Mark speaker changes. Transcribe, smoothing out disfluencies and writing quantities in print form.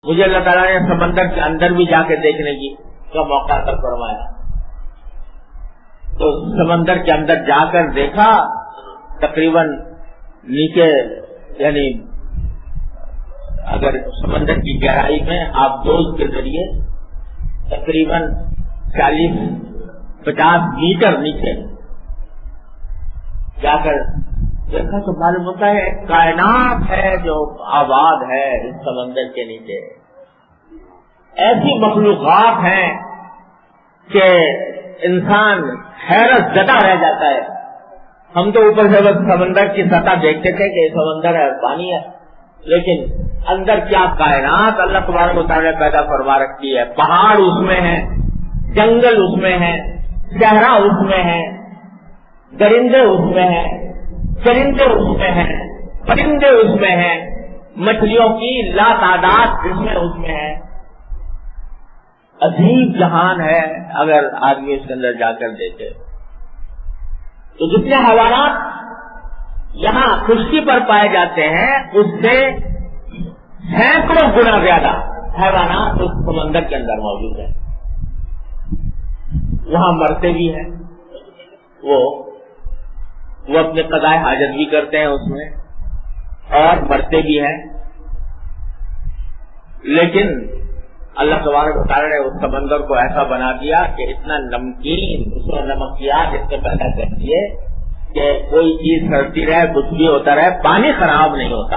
Speaker 1: مجھے اللہ تعالیٰ نے سمندر کے اندر بھی جا کے دیکھنے کا موقع عطا فرمایا. تو سمندر کے اندر جا کر دیکھا، تقریباً نیچے یعنی اگر سمندر کی گہرائی میں آپ ڈوز کے ذریعے تقریباً 40-50 میٹر نیچے جا کر دیکھا تو معلوم ہوتا ہے کائنات ہے جو آباد ہے اس سمندر کے نیچے. ایسی مخلوقات ہیں کہ انسان حیرت زدہ رہ جاتا ہے. ہم تو اوپر سے بس سمندر کی سطح دیکھتے تھے کہ سمندر ہے، پانی ہے، لیکن اندر کیا کائنات اللہ تبارک و تعالیٰ نے پیدا فرما رکھی ہے. پہاڑ اس میں ہیں، جنگل اس میں ہیں، صحرا اس میں ہیں، درندے اس میں ہیں، چرندے اس میں ہیں، پرندے اس میں ہیں، مچھلیوں کی لا تعداد اس میں ہے. عجیب جہان ہے اگر آدمی اس کے اندر جا کر دیکھے. تو جتنے حیوانات یہاں خشکی پر پائے جاتے ہیں اس سے سینکڑوں گنا زیادہ حیوانات اس سمندر کے اندر موجود ہیں. وہاں مرتے بھی ہیں، وہ اپنے قضائے حاجت بھی کرتے ہیں اس میں، اور مرتے بھی ہیں. لیکن اللہ تبارک و تعالیٰ نے اس سمندر کو ایسا بنا دیا کہ اتنا نمکین، اس میں نمکیات اتنے پیدا کر دیے کہ کوئی چیز سڑتی رہے، کچھ بھی ہوتا رہے، پانی خراب نہیں ہوتا.